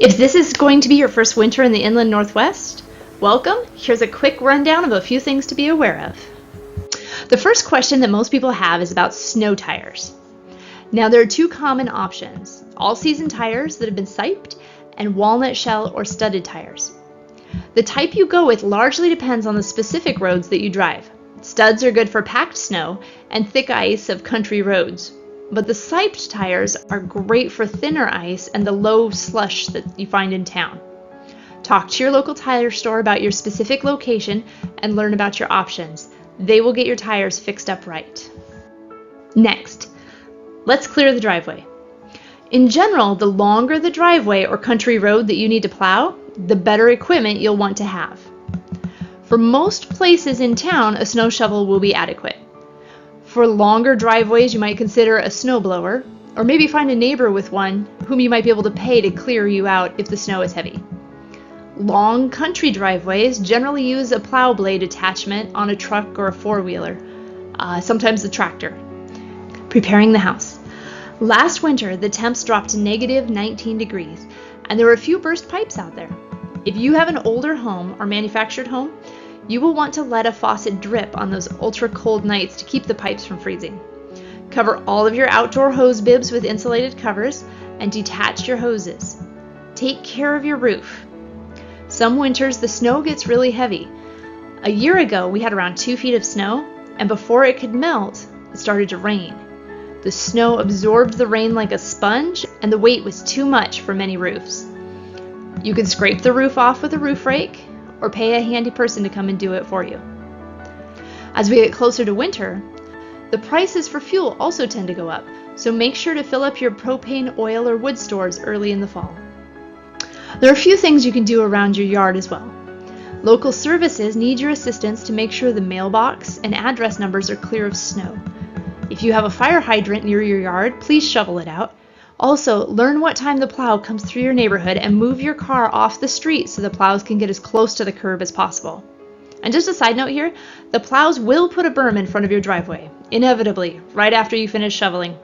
If this is going to be your first winter in the inland Northwest, welcome. Here's a quick rundown of a few things to be aware of. The first question that most people have is about snow tires. Now there are two common options: all-season tires that have been siped and walnut shell or studded tires. The type you go with largely depends on the specific roads that you drive. Studs are good for packed snow and thick ice of country roads, but the siped tires are great for thinner ice and the low slush that you find in town. Talk to your local tire store about your specific location and learn about your options. They will get your tires fixed up right. Next, let's clear the driveway. In general, the longer the driveway or country road that you need to plow, the better equipment you'll want to have. For most places in town, a snow shovel will be adequate. For longer driveways, you might consider a snowblower, or maybe find a neighbor with one whom you might be able to pay to clear you out if the snow is heavy. Long country driveways generally use a plow blade attachment on a truck or a four-wheeler, sometimes a tractor. Preparing the house. Last winter, the temps dropped to negative 19 degrees, and there were a few burst pipes out there. If you have an older home or manufactured home, you will want to let a faucet drip on those ultra cold nights to keep the pipes from freezing. Cover all of your outdoor hose bibs with insulated covers and detach your hoses. Take care of your roof. Some winters the snow gets really heavy. A year ago we had around 2 feet of snow, and before it could melt, it started to rain. The snow absorbed the rain like a sponge, and the weight was too much for many roofs. You can scrape the roof off with a roof rake, or pay a handy person to come and do it for you. As we get closer to winter, the prices for fuel also tend to go up, so make sure to fill up your propane, oil, or wood stores early in the fall. There are a few things you can do around your yard as well. Local services need your assistance to make sure the mailbox and address numbers are clear of snow. If you have a fire hydrant near your yard, please shovel it out. Also, learn what time the plow comes through your neighborhood and move your car off the street so the plows can get as close to the curb as possible. And just a side note here, the plows will put a berm in front of your driveway, inevitably, right after you finish shoveling.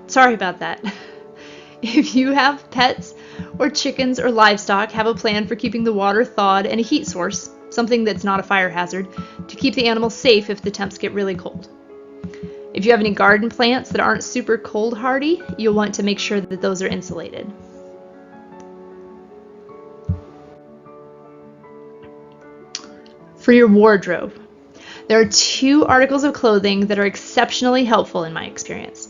Sorry about that. If you have pets or chickens or livestock, have a plan for keeping the water thawed and a heat source, something that's not a fire hazard, to keep the animals safe if the temps get really cold. If you have any garden plants that aren't super cold hardy, you'll want to make sure that those are insulated. For your wardrobe, there are 2 articles of clothing that are exceptionally helpful in my experience.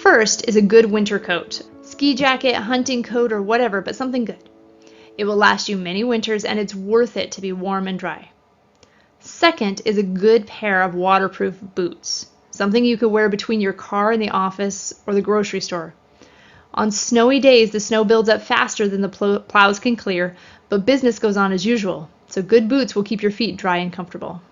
First is a good winter coat, ski jacket, hunting coat, or whatever, but something good. It will last you many winters, and it's worth it to be warm and dry. Second is a good pair of waterproof boots. Something you could wear between your car and the office or the grocery store. On snowy days, the snow builds up faster than the plows can clear, but business goes on as usual, so good boots will keep your feet dry and comfortable.